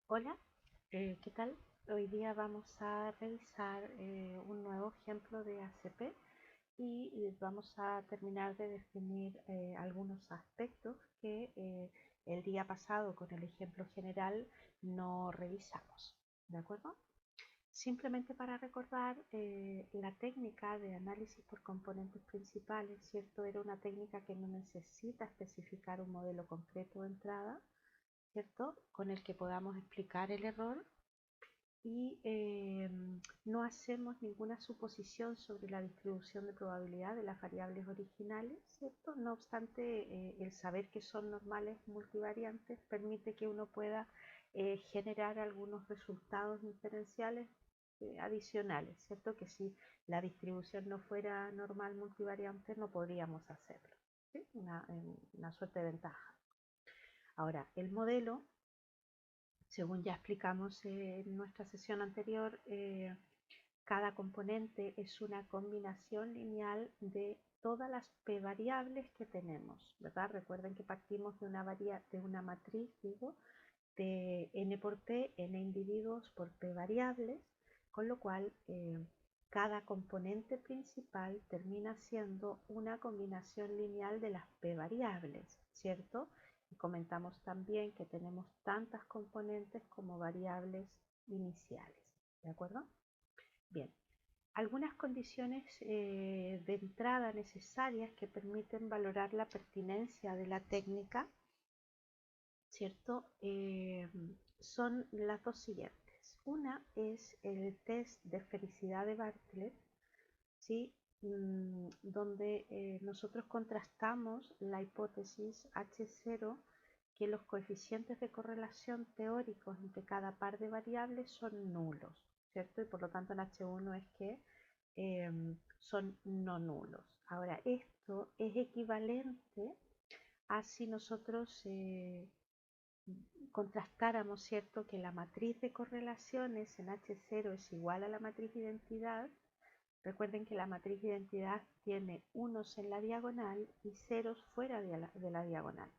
Hola, ¿qué tal? Hoy día vamos a revisar un nuevo ejemplo de ACP y vamos a terminar de definir algunos aspectos que el día pasado con el ejemplo general no revisamos. ¿De acuerdo? Simplemente para recordar, la técnica de análisis por componentes principales, ¿cierto? Era una técnica que no necesita especificar un modelo concreto de entrada, ¿cierto? Con el que podamos explicar el error y no hacemos ninguna suposición sobre la distribución de probabilidad de las variables originales, ¿cierto? No obstante, el saber que son normales multivariantes permite que uno pueda generar algunos resultados diferenciales adicionales, ¿cierto? Que si la distribución no fuera normal multivariante no podríamos hacerlo, ¿sí? Una suerte de ventaja. Ahora, el modelo, según ya explicamos en nuestra sesión anterior, cada componente es una combinación lineal de todas las p variables que tenemos, ¿verdad? Recuerden que partimos de una matriz, digo, de n por p, n individuos por p variables, con lo cual cada componente principal termina siendo una combinación lineal de las p variables, ¿cierto? Y comentamos también que tenemos tantas componentes como variables iniciales, ¿de acuerdo? Bien, algunas condiciones de entrada necesarias que permiten valorar la pertinencia de la técnica, ¿cierto? Son las dos siguientes. Una es el test de felicidad de Bartlett, ¿sí? Donde nosotros contrastamos la hipótesis H0, que los coeficientes de correlación teóricos entre cada par de variables son nulos, ¿cierto? Y por lo tanto en H1 es que son no nulos. Ahora, esto es equivalente a si nosotros contrastáramos, ¿cierto?, que la matriz de correlaciones en H0 es igual a la matriz de identidad. Recuerden que la matriz de identidad tiene unos en la diagonal y ceros fuera de la diagonal.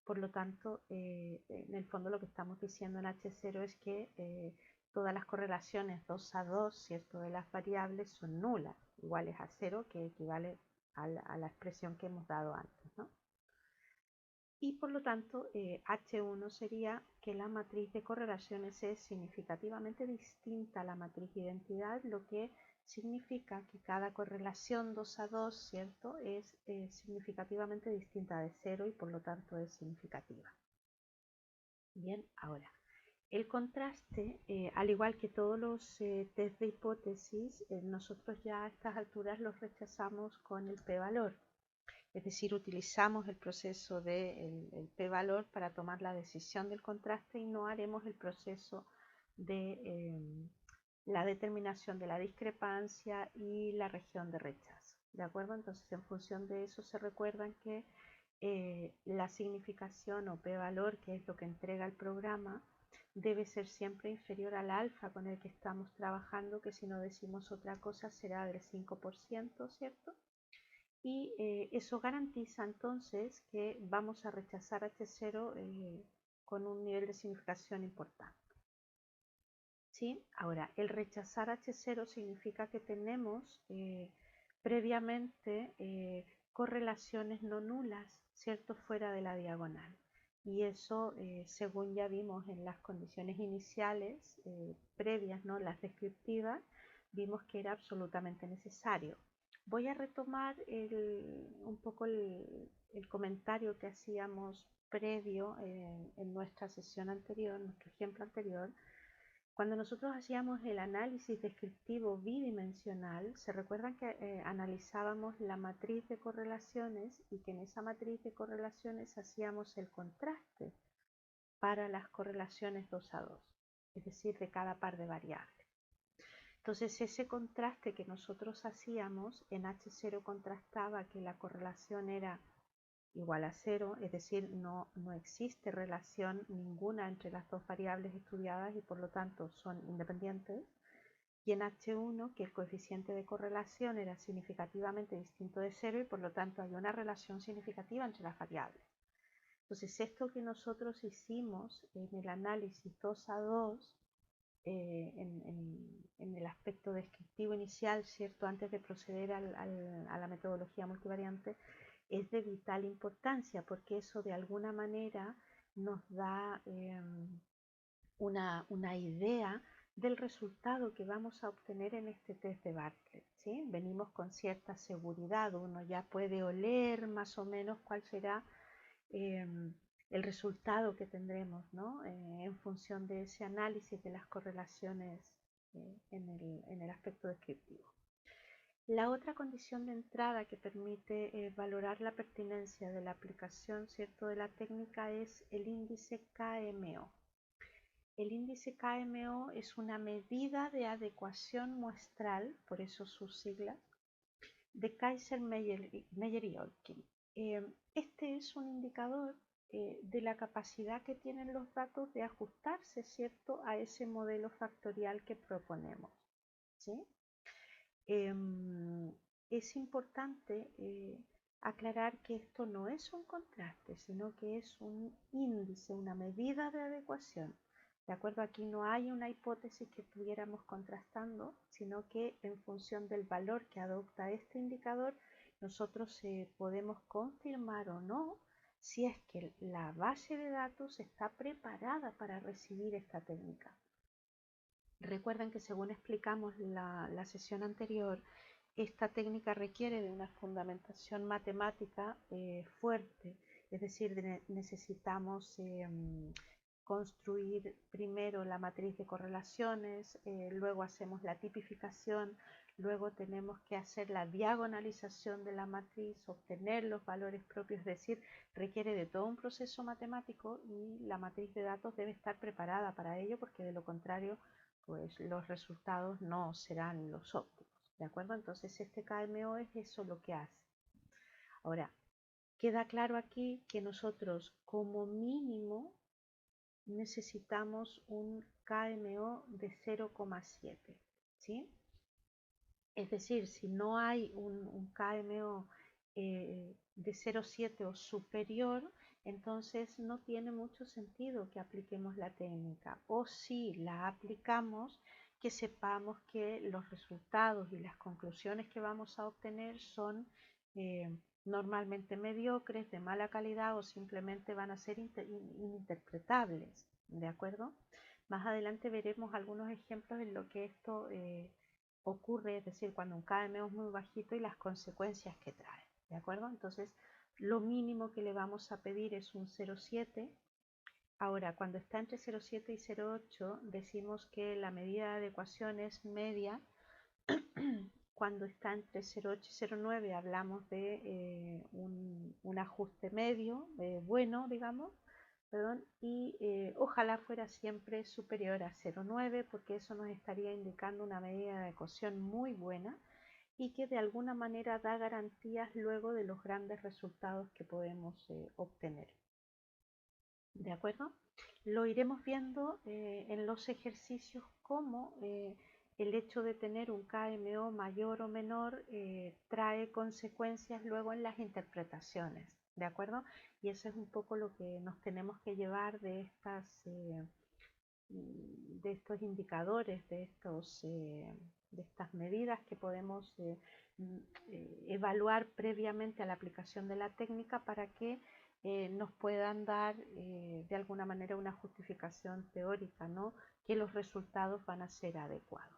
Por lo tanto, en el fondo lo que estamos diciendo en H0 es que todas las correlaciones 2 a 2, ¿cierto?, de las variables son nulas, iguales a 0, que equivale a la expresión que hemos dado antes, ¿no? Y por lo tanto, H1 sería que la matriz de correlaciones es significativamente distinta a la matriz de identidad, lo que significa que cada correlación 2 a 2, ¿cierto?, es significativamente distinta de 0 y por lo tanto es significativa. Bien, ahora, el contraste, al igual que todos los test de hipótesis, nosotros ya a estas alturas los rechazamos con el p-valor. Es decir, utilizamos el proceso del p-valor para tomar la decisión del contraste y no haremos el proceso de la determinación de la discrepancia y la región de rechazo. ¿De acuerdo? Entonces, en función de eso, se recuerdan que la significación o p-valor, que es lo que entrega el programa, debe ser siempre inferior al alfa con el que estamos trabajando, que si no decimos otra cosa será del 5%, ¿cierto? Y eso garantiza entonces que vamos a rechazar H0 con un nivel de significación importante. ¿Sí? Ahora, el rechazar H0 significa que tenemos previamente correlaciones no nulas, ¿cierto?, fuera de la diagonal. Y eso, según ya vimos en las condiciones iniciales previas, ¿no?, las descriptivas, vimos que era absolutamente necesario. Voy a retomar un poco el comentario que hacíamos previo en nuestra sesión anterior, nuestro ejemplo anterior. Cuando nosotros hacíamos el análisis descriptivo bidimensional, se recuerdan que analizábamos la matriz de correlaciones y que en esa matriz de correlaciones hacíamos el contraste para las correlaciones 2 a 2, es decir, de cada par de variables. Entonces, ese contraste que nosotros hacíamos en H0 contrastaba que la correlación era igual a 0, es decir, no existe relación ninguna entre las dos variables estudiadas y por lo tanto son independientes. Y en H1, que el coeficiente de correlación era significativamente distinto de 0 y por lo tanto hay una relación significativa entre las variables. Entonces, esto que nosotros hicimos en el análisis 2 a 2, en el aspecto descriptivo inicial, ¿cierto? Antes de proceder a la metodología multivariante, es de vital importancia porque eso de alguna manera nos da una idea del resultado que vamos a obtener en este test de Bartlett, ¿sí? Venimos con cierta seguridad, uno ya puede oler más o menos cuál será el resultado que tendremos, ¿no? En función de ese análisis de las correlaciones en el aspecto descriptivo. La otra condición de entrada que permite valorar la pertinencia de la aplicación, ¿cierto?, de la técnica es el índice KMO. El índice KMO es una medida de adecuación muestral, por eso sus siglas, de Kaiser, Meyer y Olkin. Este es un indicador de la capacidad que tienen los datos de ajustarse, ¿cierto?, a ese modelo factorial que proponemos, ¿sí? Es importante aclarar que esto no es un contraste, sino que es un índice, una medida de adecuación. ¿De acuerdo? Aquí no hay una hipótesis que estuviéramos contrastando, sino que en función del valor que adopta este indicador, nosotros podemos confirmar o no si es que la base de datos está preparada para recibir esta técnica. Recuerden que según explicamos la sesión anterior, esta técnica requiere de una fundamentación matemática fuerte, es decir, necesitamos construir primero la matriz de correlaciones, luego hacemos la tipificación, luego tenemos que hacer la diagonalización de la matriz, obtener los valores propios, es decir, requiere de todo un proceso matemático y la matriz de datos debe estar preparada para ello porque de lo contrario pues los resultados no serán los óptimos, ¿de acuerdo? Entonces este KMO es eso lo que hace. Ahora, queda claro aquí que nosotros como mínimo necesitamos un KMO de 0,7, ¿sí? Es decir, si no hay un KMO de 0,7 o superior, entonces no tiene mucho sentido que apliquemos la técnica. O si la aplicamos, que sepamos que los resultados y las conclusiones que vamos a obtener son normalmente mediocres, de mala calidad o simplemente van a ser ininterpretables. ¿De acuerdo? Más adelante veremos algunos ejemplos en lo que esto ocurre, es decir, cuando un KMO es muy bajito y las consecuencias que trae, ¿de acuerdo? Entonces, lo mínimo que le vamos a pedir es un 0,7. Ahora, cuando está entre 0,7 y 0,8, decimos que la medida de adecuación es media. Cuando está entre 0,8 y 0,9 hablamos de un ajuste medio, bueno, digamos, perdón, y ojalá fuera siempre superior a 0,9 porque eso nos estaría indicando una medida de adecuación muy buena y que de alguna manera da garantías luego de los grandes resultados que podemos obtener. ¿De acuerdo? Lo iremos viendo en los ejercicios como el hecho de tener un KMO mayor o menor trae consecuencias luego en las interpretaciones. ¿De acuerdo? Y eso es un poco lo que nos tenemos que llevar de estos indicadores, de estas medidas que podemos evaluar previamente a la aplicación de la técnica para que nos puedan dar de alguna manera una justificación teórica, ¿no? Que los resultados van a ser adecuados.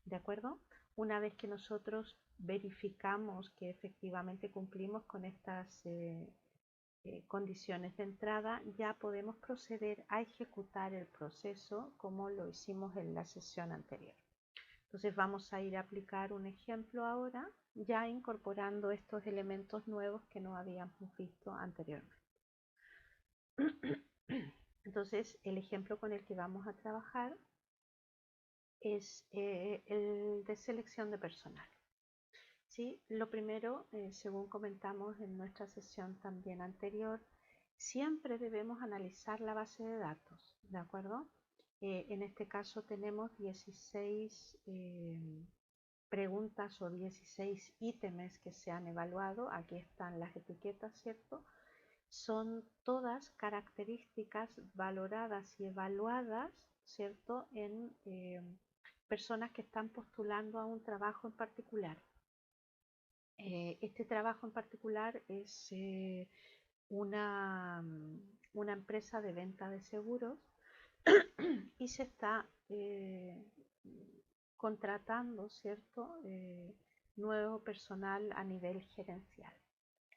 ¿De acuerdo? Una vez que nosotros verificamos que efectivamente cumplimos con estas condiciones de entrada, ya podemos proceder a ejecutar el proceso como lo hicimos en la sesión anterior. Entonces vamos a ir a aplicar un ejemplo ahora, ya incorporando estos elementos nuevos que no habíamos visto anteriormente. Entonces el ejemplo con el que vamos a trabajar es el de selección de personal. ¿Sí? Lo primero, según comentamos en nuestra sesión también anterior, siempre debemos analizar la base de datos, ¿de acuerdo? En este caso tenemos 16 preguntas o 16 ítems que se han evaluado. Aquí están las etiquetas, ¿cierto? son todas características valoradas y evaluadas, ¿cierto?, en personas que están postulando a un trabajo en particular. Este trabajo en particular es una empresa de venta de seguros y se está contratando, ¿cierto?, nuevo personal a nivel gerencial.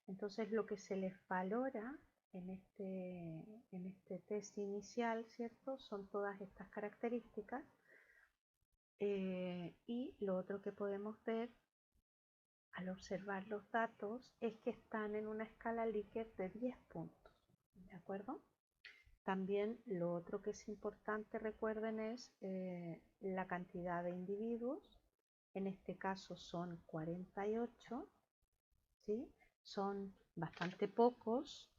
Entonces lo que se les valora en este test inicial, ¿cierto?, son todas estas características, y lo otro que podemos ver al observar los datos es que están en una escala Likert de 10 puntos, ¿de acuerdo? También lo otro que es importante, recuerden, es la cantidad de individuos. En este caso son 48, ¿sí? Son bastante pocos.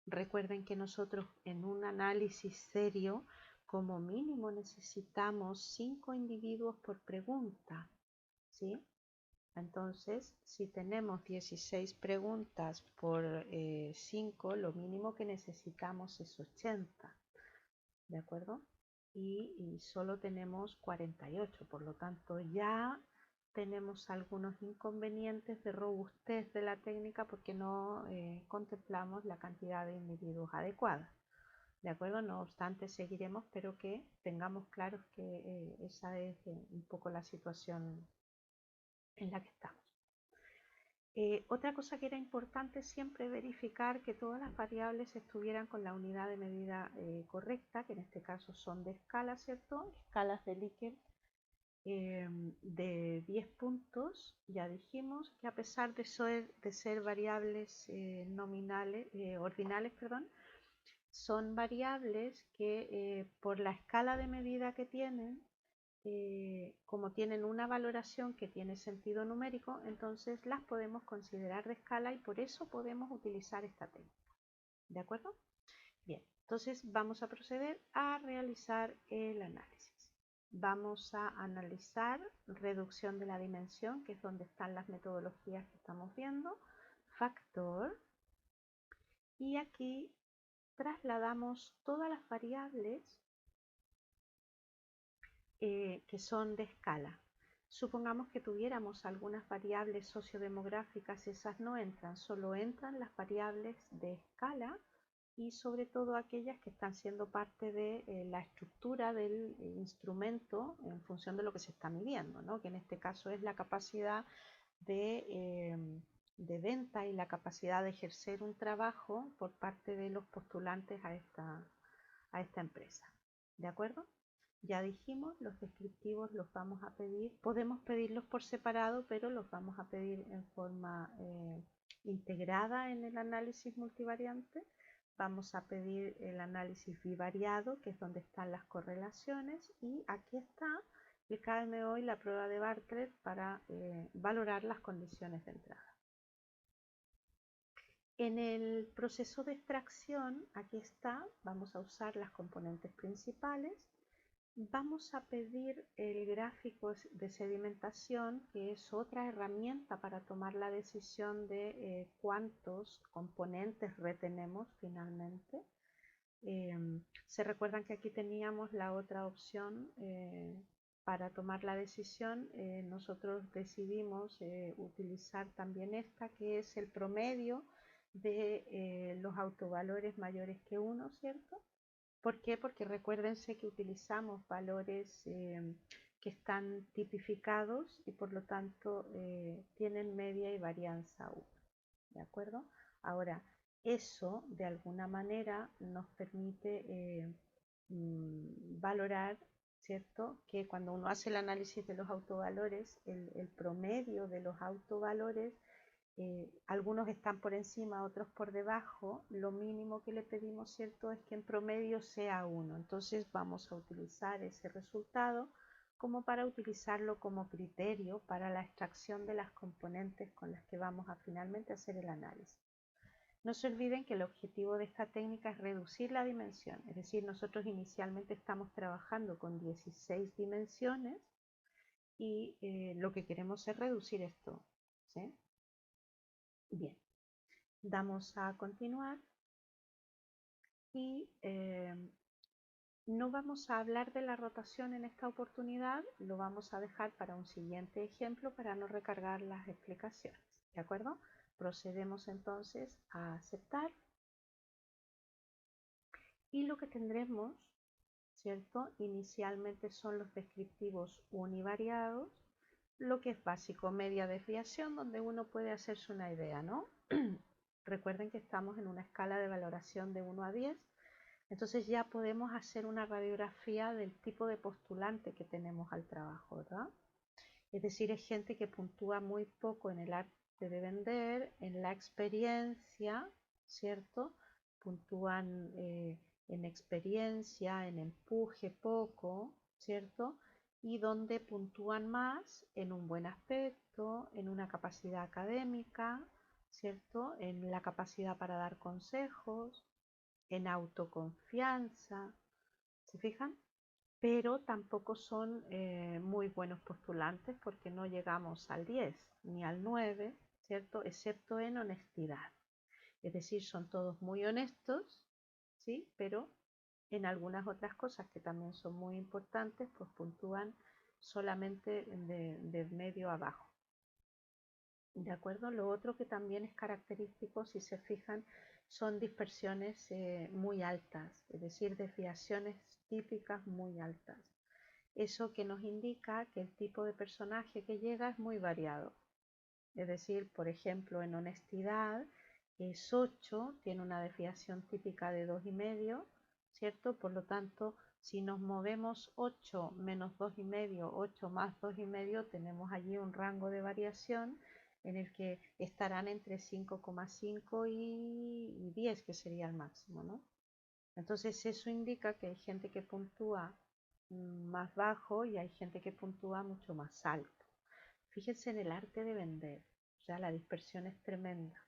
Recuerden que nosotros en un análisis serio, como mínimo necesitamos 5 individuos por pregunta, ¿sí? Entonces, si tenemos 16 preguntas por 5, lo mínimo que necesitamos es 80, ¿de acuerdo? Y solo tenemos 48, por lo tanto ya tenemos algunos inconvenientes de robustez de la técnica porque no contemplamos la cantidad de individuos adecuada. ¿De acuerdo? No obstante, seguiremos, pero que tengamos claros que esa es un poco la situación en la que estamos. Otra cosa que era importante siempre verificar que todas las variables estuvieran con la unidad de medida correcta, que en este caso son de escala, ¿cierto? Escalas de Likert de 10 puntos. Ya dijimos que a pesar de ser variables nominales, ordinales, perdón, son variables que por la escala de medida que tienen, como tienen una valoración que tiene sentido numérico, entonces las podemos considerar de escala y por eso podemos utilizar esta técnica. ¿De acuerdo? Bien, entonces vamos a proceder a realizar el análisis. Vamos a analizar reducción de la dimensión, que es donde están las metodologías que estamos viendo, factor, y aquí trasladamos todas las variables que son de escala. Supongamos que tuviéramos algunas variables sociodemográficas, esas no entran, solo entran las variables de escala y sobre todo aquellas que están siendo parte de la estructura del instrumento en función de lo que se está midiendo, ¿no? Que en este caso es la capacidad de venta y la capacidad de ejercer un trabajo por parte de los postulantes a esta empresa. ¿De acuerdo? Ya dijimos, los descriptivos los vamos a pedir, podemos pedirlos por separado, pero los vamos a pedir en forma integrada en el análisis multivariante. Vamos a pedir el análisis bivariado, que es donde están las correlaciones, y aquí está el KMO y la prueba de Bartlett para valorar las condiciones de entrada. En el proceso de extracción, aquí está, vamos a usar las componentes principales. Vamos a pedir el gráfico de sedimentación, que es otra herramienta para tomar la decisión de cuántos componentes retenemos finalmente. Se recuerdan que aquí teníamos la otra opción para tomar la decisión. Nosotros decidimos utilizar también esta, que es el promedio de los autovalores mayores que 1, ¿cierto? ¿Por qué? Porque recuérdense que utilizamos valores que están tipificados y por lo tanto tienen media y varianza 1. ¿De acuerdo? Ahora, eso de alguna manera nos permite valorar, ¿cierto? Que cuando uno hace el análisis de los autovalores, el promedio de los autovalores, algunos están por encima, otros por debajo. Lo mínimo que le pedimos, ¿cierto?, es que en promedio sea 1. Entonces vamos a utilizar ese resultado como para utilizarlo como criterio para la extracción de las componentes con las que vamos a finalmente hacer el análisis. No se olviden que el objetivo de esta técnica es reducir la dimensión, es decir, nosotros inicialmente estamos trabajando con 16 dimensiones y lo que queremos es reducir esto, ¿sí? Bien, damos a continuar y no vamos a hablar de la rotación en esta oportunidad, lo vamos a dejar para un siguiente ejemplo para no recargar las explicaciones, ¿de acuerdo? Procedemos entonces a aceptar y lo que tendremos, ¿cierto? Inicialmente son los descriptivos univariados, lo que es básico, media desviación, donde uno puede hacerse una idea, ¿no? Recuerden que estamos en una escala de valoración de 1 a 10, entonces ya podemos hacer una radiografía del tipo de postulante que tenemos al trabajo, ¿verdad? Es decir, es gente que puntúa muy poco en el arte de vender, en la experiencia, ¿cierto? Puntúan en experiencia, en empuje poco, ¿cierto? Y donde puntúan más en un buen aspecto, en una capacidad académica, ¿cierto? En la capacidad para dar consejos, en autoconfianza, ¿se fijan? Pero tampoco son muy buenos postulantes porque no llegamos al 10 ni al 9, ¿cierto? Excepto en honestidad. Es decir, son todos muy honestos, ¿sí? Pero en algunas otras cosas que también son muy importantes, pues puntúan solamente de medio abajo. ¿De acuerdo? Lo otro que también es característico, si se fijan, son dispersiones muy altas, es decir, desviaciones típicas muy altas. Eso que nos indica que el tipo de personaje que llega es muy variado. Es decir, por ejemplo, en honestidad es 8, tiene una desviación típica de 2,5, ¿cierto? Por lo tanto, si nos movemos 8 menos 2,5, 8 más 2,5, tenemos allí un rango de variación en el que estarán entre 5,5 y 10, que sería el máximo, ¿no? Entonces eso indica que hay gente que puntúa más bajo y hay gente que puntúa mucho más alto. Fíjense en el arte de vender, o sea, la dispersión es tremenda,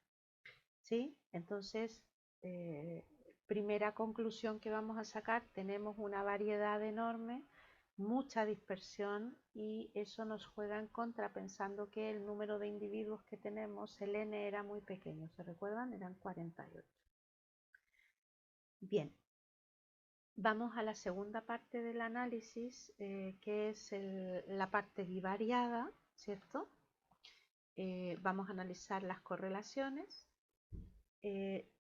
¿sí? Entonces, primera conclusión que vamos a sacar, tenemos una variedad enorme, mucha dispersión y eso nos juega en contra pensando que el número de individuos que tenemos, el N era muy pequeño, ¿se recuerdan? Eran 48. Bien, vamos a la segunda parte del análisis, que es la parte bivariada, ¿cierto? Vamos a analizar las correlaciones.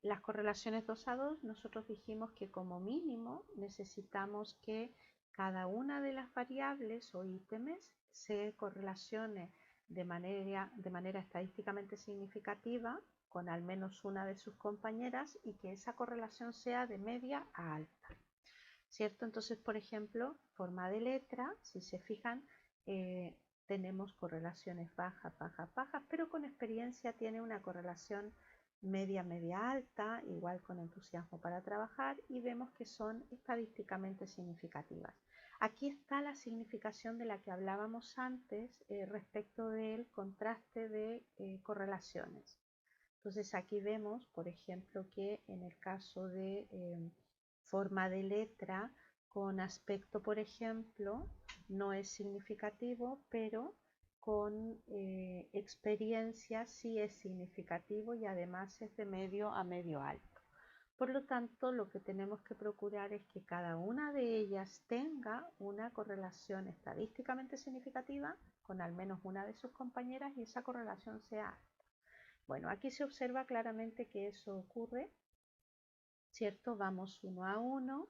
Las correlaciones 2 a 2, nosotros dijimos que como mínimo necesitamos que cada una de las variables o ítems se correlacione de manera estadísticamente significativa con al menos una de sus compañeras y que esa correlación sea de media a alta. ¿Cierto? Entonces, por ejemplo, forma de letra, si se fijan, tenemos correlaciones bajas, bajas, bajas, pero con experiencia tiene una correlación media, media, alta, igual con entusiasmo para trabajar y vemos que son estadísticamente significativas. Aquí está la significación de la que hablábamos antes respecto del contraste de correlaciones. Entonces aquí vemos, por ejemplo, que en el caso de forma de letra con aspecto, por ejemplo, no es significativo, pero con experiencia sí es significativo y además es de medio a medio alto. Por lo tanto, lo que tenemos que procurar es que cada una de ellas tenga una correlación estadísticamente significativa con al menos una de sus compañeras y esa correlación sea alta. Bueno, aquí se observa claramente que eso ocurre, ¿cierto? Vamos 1 a 1.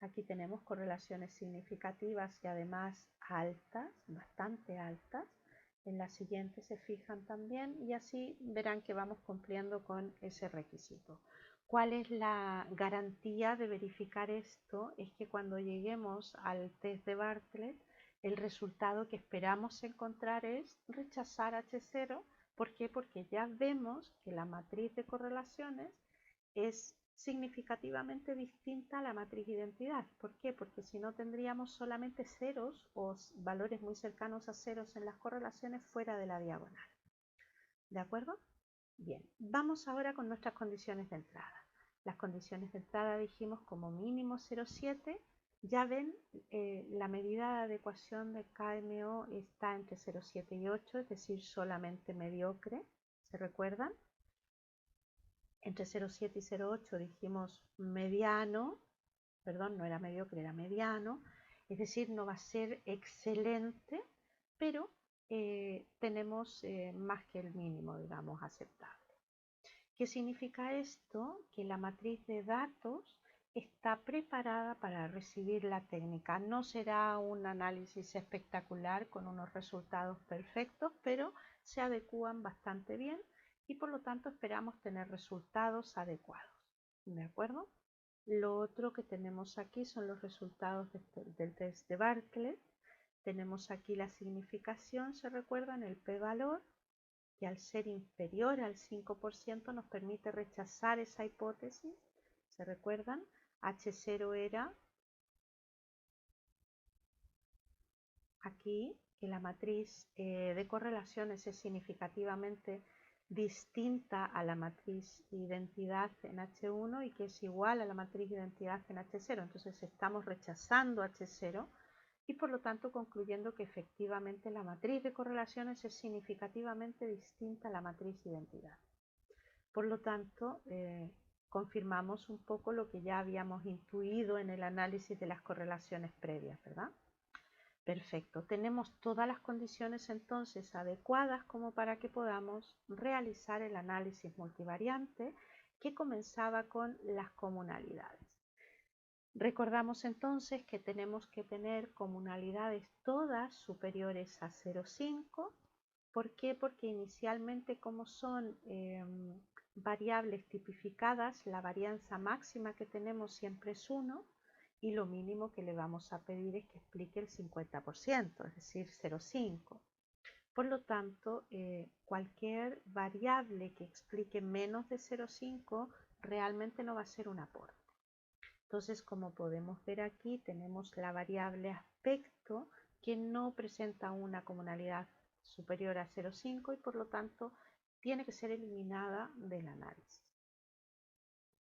Aquí tenemos correlaciones significativas y además altas, bastante altas. En la siguiente se fijan también y así verán que vamos cumpliendo con ese requisito. ¿Cuál es la garantía de verificar esto? Es que cuando lleguemos al test de Bartlett, el resultado que esperamos encontrar es rechazar H0. ¿Por qué? Porque ya vemos que la matriz de correlaciones es significativamente distinta a la matriz de identidad. ¿Por qué? Porque si no tendríamos solamente ceros o valores muy cercanos a ceros en las correlaciones fuera de la diagonal. ¿De acuerdo? Bien, vamos ahora con nuestras condiciones de entrada. Las condiciones de entrada dijimos como mínimo 0,7. Ya ven, la medida de adecuación de KMO está entre 0,7 y 8, es decir, solamente mediocre. ¿Se recuerdan? entre 0,7 y 0,8 dijimos mediano, perdón, no era mediocre, era mediano, es decir, no va a ser excelente, pero tenemos más que el mínimo, digamos, aceptable. ¿Qué significa esto? Que la matriz de datos está preparada para recibir la técnica. No será un análisis espectacular con unos resultados perfectos, pero se adecúan bastante bien y por lo tanto esperamos tener resultados adecuados. ¿De acuerdo? Lo otro que tenemos aquí son los resultados del test de Bartlett. Tenemos aquí la significación, ¿se recuerdan? El p-valor, que al ser inferior al 5% nos permite rechazar esa hipótesis. ¿Se recuerdan? H0 era aquí que la matriz de correlaciones es significativamente distinta a la matriz identidad en H1 y que es igual a la matriz identidad en H0. Entonces estamos rechazando H0 y por lo tanto concluyendo que efectivamente la matriz de correlaciones es significativamente distinta a la matriz identidad. Por lo tanto, confirmamos un poco lo que ya habíamos intuido en el análisis de las correlaciones previas, ¿verdad? Perfecto, tenemos todas las condiciones entonces adecuadas como para que podamos realizar el análisis multivariante que comenzaba con las comunalidades. Recordamos entonces que tenemos que tener comunalidades todas superiores a 0,5. ¿Por qué? Porque inicialmente como son variables tipificadas, la varianza máxima que tenemos siempre es 1 y lo mínimo que le vamos a pedir es que explique el 50%, es decir, 0,5. Por lo tanto, cualquier variable que explique menos de 0,5 realmente no va a ser un aporte. Entonces, como podemos ver aquí, tenemos la variable aspecto que no presenta una comunalidad superior a 0,5 y por lo tanto tiene que ser eliminada del análisis.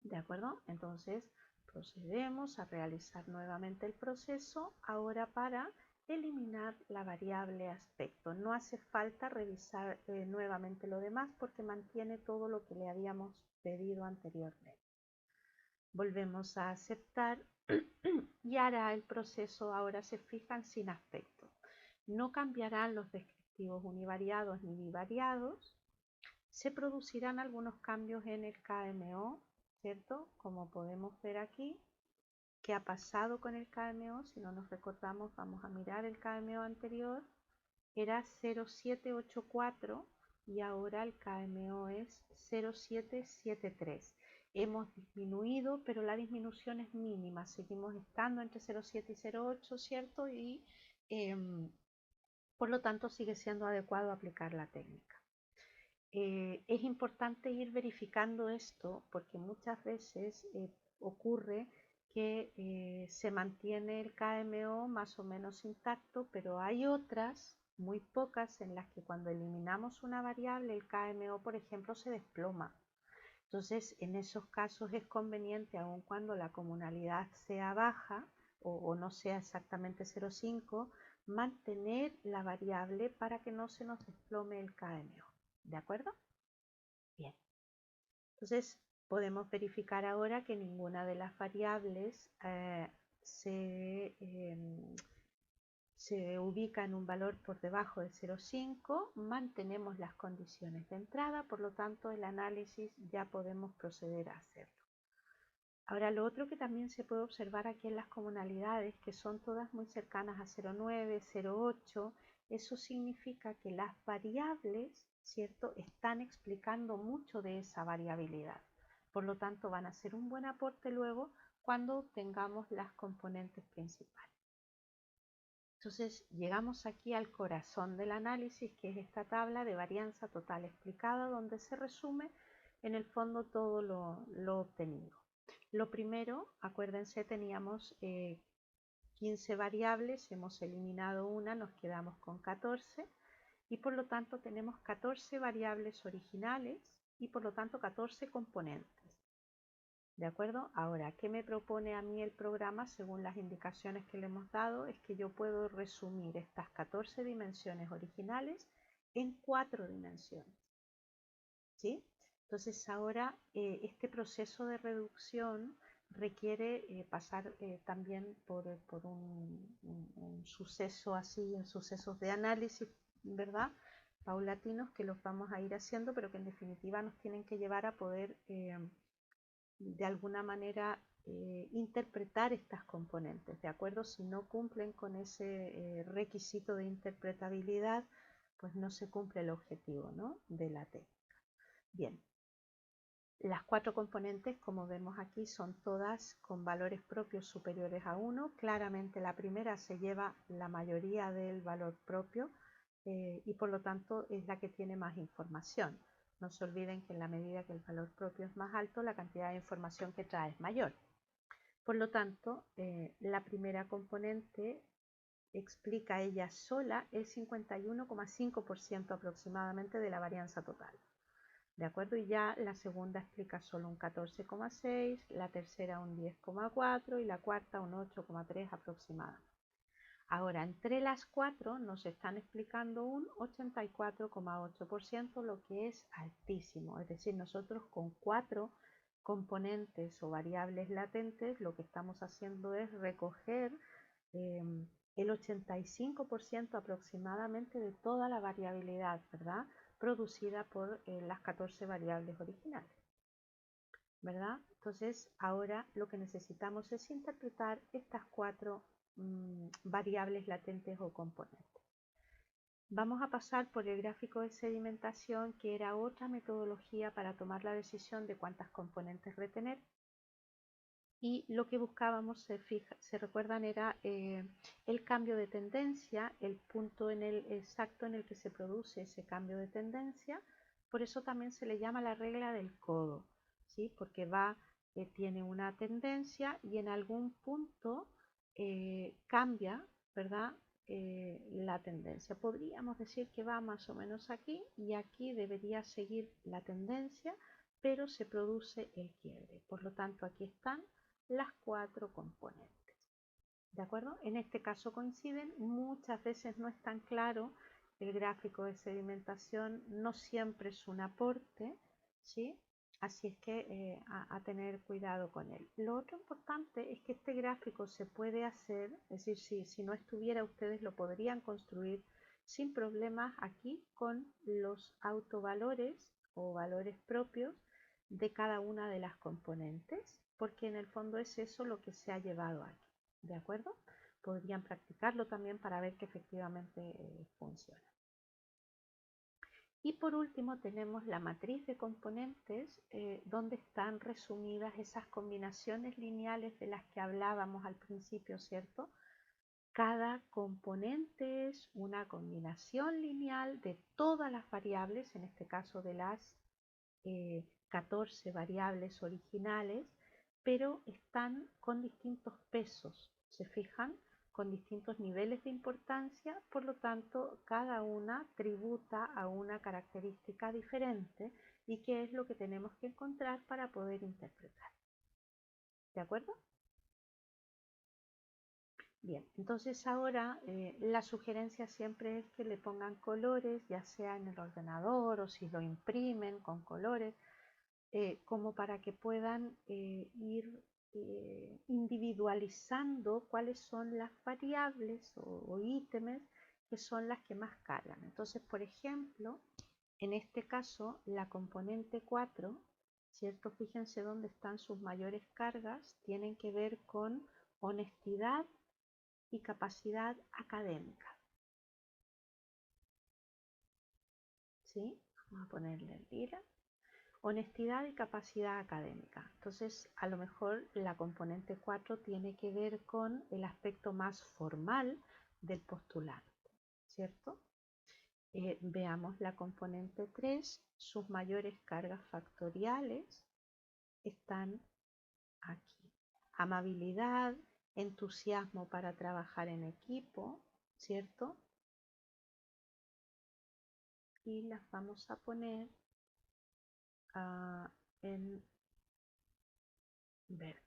¿De acuerdo? Entonces procedemos a realizar nuevamente el proceso ahora para eliminar la variable aspecto. No hace falta revisar nuevamente lo demás porque mantiene todo lo que le habíamos pedido anteriormente. Volvemos a aceptar y hará el proceso, ahora se fijan sin aspecto. No cambiarán los descriptivos univariados ni bivariados. Se producirán algunos cambios en el KMO, ¿cierto? Como podemos ver aquí, ¿qué ha pasado con el KMO? Si no nos recordamos, vamos a mirar el KMO anterior. Era 0,784 y ahora el KMO es 0,773. Hemos disminuido, pero la disminución es mínima. Seguimos estando entre 0,7 y 0,8, ¿cierto? Y por lo tanto sigue siendo adecuado aplicar la técnica. Es importante ir verificando esto porque muchas veces ocurre que se mantiene el KMO más o menos intacto, pero hay otras, muy pocas, en las que cuando eliminamos una variable, el KMO, por ejemplo, se desploma. Entonces, en esos casos es conveniente, aun cuando la comunalidad sea baja o no sea exactamente 0,5, mantener la variable para que no se nos desplome el KMO. ¿De acuerdo? Bien. Entonces, podemos verificar ahora que ninguna de las variables se ubica en un valor por debajo de 0,5, mantenemos las condiciones de entrada, por lo tanto el análisis ya podemos proceder a hacerlo. Ahora lo otro que también se puede observar aquí en las comunalidades, que son todas muy cercanas a 0,9, 0,8, eso significa que las variables, ¿cierto?, están explicando mucho de esa variabilidad. Por lo tanto van a ser un buen aporte luego cuando tengamos las componentes principales. Entonces llegamos aquí al corazón del análisis, que es esta tabla de varianza total explicada, donde se resume en el fondo todo lo obtenido. Lo primero, acuérdense, teníamos 15 variables, hemos eliminado una, nos quedamos con 14 y por lo tanto tenemos 14 variables originales y por lo tanto 14 componentes. ¿De acuerdo? Ahora, ¿qué me propone a mí el programa según las indicaciones que le hemos dado? Es que yo puedo resumir estas 14 dimensiones originales en 4 dimensiones. ¿Sí? Entonces ahora este proceso de reducción requiere pasar también por un suceso así, sucesos de análisis, ¿verdad? Paulatinos que los vamos a ir haciendo, pero que en definitiva nos tienen que llevar a poder de alguna manera interpretar estas componentes, ¿de acuerdo? Si no cumplen con ese requisito de interpretabilidad, pues no se cumple el objetivo, ¿no?, de la técnica. Bien, las 4 componentes, como vemos aquí, son todas con valores propios superiores a 1. Claramente la primera se lleva la mayoría del valor propio y por lo tanto es la que tiene más información. No se olviden que en la medida que el valor propio es más alto, la cantidad de información que trae es mayor. Por lo tanto, la primera componente explica ella sola el 51,5% aproximadamente de la varianza total. ¿De acuerdo? Y ya la segunda explica solo un 14,6, la tercera un 10,4 y la cuarta un 8,3 aproximadamente. Ahora, entre las 4 nos están explicando un 84,8%, lo que es altísimo. Es decir, nosotros con 4 componentes o variables latentes lo que estamos haciendo es recoger el 85% aproximadamente de toda la variabilidad, ¿verdad?, producida por las 14 variables originales, ¿verdad? Entonces, ahora lo que necesitamos es interpretar estas 4 variables latentes o componentes. Vamos a pasar por el gráfico de sedimentación, que era otra metodología para tomar la decisión de cuántas componentes retener. Y lo que buscábamos, se recuerdan, era el cambio de tendencia, el punto exacto en el que se produce ese cambio de tendencia. Por eso también se le llama la regla del codo, ¿sí? Porque tiene una tendencia y en algún punto cambia, ¿verdad?, la tendencia. Podríamos decir que va más o menos aquí y aquí debería seguir la tendencia, pero se produce el quiebre. Por lo tanto, aquí están las 4 componentes, ¿de acuerdo? En este caso coinciden, muchas veces no es tan claro el gráfico de sedimentación, no siempre es un aporte, ¿sí? Así es que a tener cuidado con él. Lo otro importante es que este gráfico se puede hacer, es decir, si no estuviera, ustedes lo podrían construir sin problemas aquí con los autovalores o valores propios de cada una de las componentes, porque en el fondo es eso lo que se ha llevado aquí, ¿de acuerdo? Podrían practicarlo también para ver que efectivamente funciona. Y por último tenemos la matriz de componentes, donde están resumidas esas combinaciones lineales de las que hablábamos al principio, ¿cierto? Cada componente es una combinación lineal de todas las variables, en este caso de las 14 variables originales, pero están con distintos pesos, ¿se fijan?, con distintos niveles de importancia, por lo tanto cada una tributa a una característica diferente y qué es lo que tenemos que encontrar para poder interpretar. ¿De acuerdo? Bien, entonces ahora la sugerencia siempre es que le pongan colores, ya sea en el ordenador o si lo imprimen con colores, como para que puedan ir individualizando cuáles son las variables o ítems que son las que más cargan. Entonces, por ejemplo, en este caso, la componente 4, ¿cierto? Fíjense dónde están sus mayores cargas, tienen que ver con honestidad y capacidad académica. ¿Sí? Vamos a ponerle el lila. Honestidad y capacidad académica. Entonces, a lo mejor la componente 4 tiene que ver con el aspecto más formal del postulante, ¿cierto? Veamos la componente 3, sus mayores cargas factoriales están aquí. Amabilidad, entusiasmo para trabajar en equipo, ¿cierto? Y las vamos a poner en verde.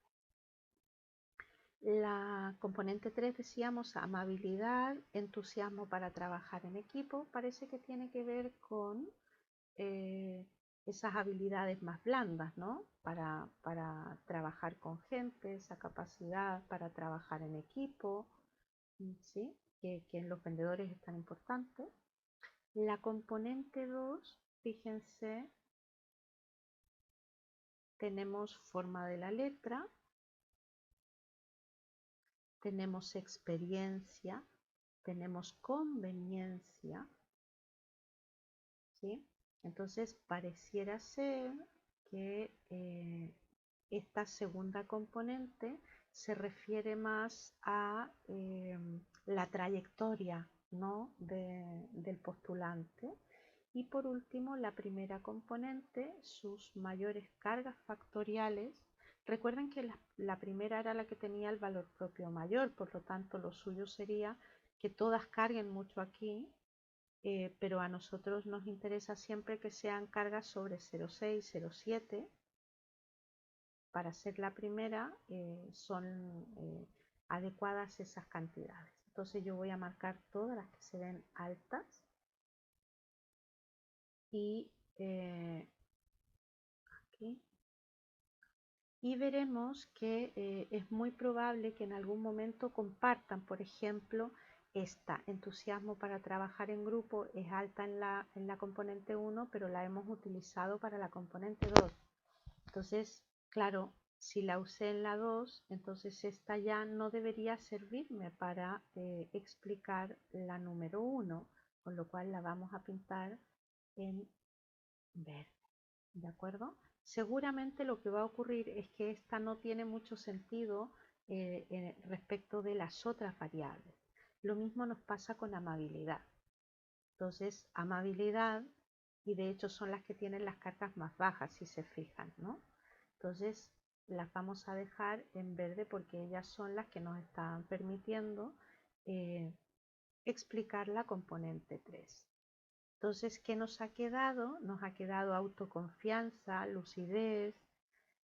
La componente 3 decíamos amabilidad, entusiasmo para trabajar en equipo, parece que tiene que ver con esas habilidades más blandas, ¿no? Para trabajar con gente, esa capacidad para trabajar en equipo, ¿sí? Que en los vendedores es tan importante. La componente 2, fíjense, tenemos forma de la letra, tenemos experiencia, tenemos conveniencia, ¿sí? Entonces pareciera ser que esta segunda componente se refiere más a la trayectoria, ¿no? del postulante. Y por último, la primera componente, sus mayores cargas factoriales. Recuerden que la primera era la que tenía el valor propio mayor, por lo tanto lo suyo sería que todas carguen mucho aquí, pero a nosotros nos interesa siempre que sean cargas sobre 0,6, 0,7. Para ser la primera son adecuadas esas cantidades. Entonces yo voy a marcar todas las que se ven altas y aquí. Y veremos que es muy probable que en algún momento compartan, por ejemplo, esta entusiasmo para trabajar en grupo es alta en la componente 1, pero la hemos utilizado para la componente 2. Entonces, claro, si la usé en la 2, entonces esta ya no debería servirme para explicar la número 1, con lo cual la vamos a pintar en verde, ¿de acuerdo? Seguramente lo que va a ocurrir es que esta no tiene mucho sentido respecto de las otras variables. Lo mismo nos pasa con amabilidad. Entonces, amabilidad, y de hecho son las que tienen las cargas más bajas, si se fijan, ¿no? Entonces, las vamos a dejar en verde porque ellas son las que nos están permitiendo explicar la componente 3. Entonces, ¿qué nos ha quedado? Nos ha quedado autoconfianza, lucidez,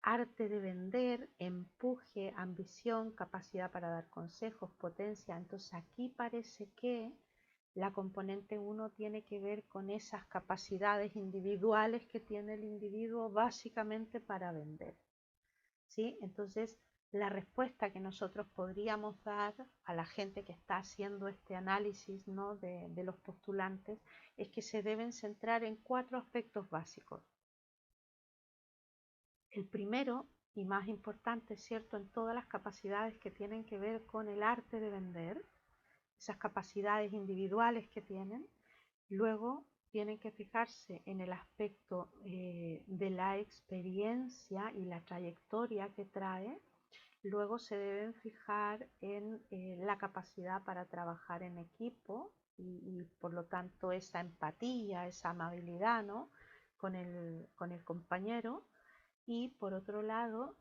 arte de vender, empuje, ambición, capacidad para dar consejos, potencia. Entonces, aquí parece que la componente 1 tiene que ver con esas capacidades individuales que tiene el individuo básicamente para vender, ¿sí? Entonces, la respuesta que nosotros podríamos dar a la gente que está haciendo este análisis, ¿no? de los postulantes es que se deben centrar en 4 aspectos básicos. El primero y más importante, ¿cierto?, en todas las capacidades que tienen que ver con el arte de vender, esas capacidades individuales que tienen. Luego tienen que fijarse en el aspecto de la experiencia y la trayectoria que trae. Luego se deben fijar en la capacidad para trabajar en equipo y por lo tanto esa empatía, esa amabilidad, ¿no? con el compañero. Y por otro lado,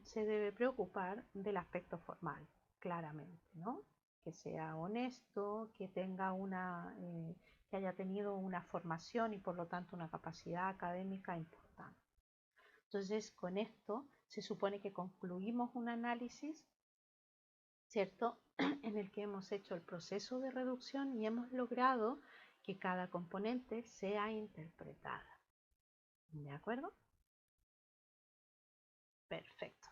se debe preocupar del aspecto formal, claramente, ¿no? Que sea honesto, que tenga que haya tenido una formación y por lo tanto una capacidad académica importante. Entonces, con esto se supone que concluimos un análisis, ¿cierto?, en el que hemos hecho el proceso de reducción y hemos logrado que cada componente sea interpretada. ¿De acuerdo? Perfecto.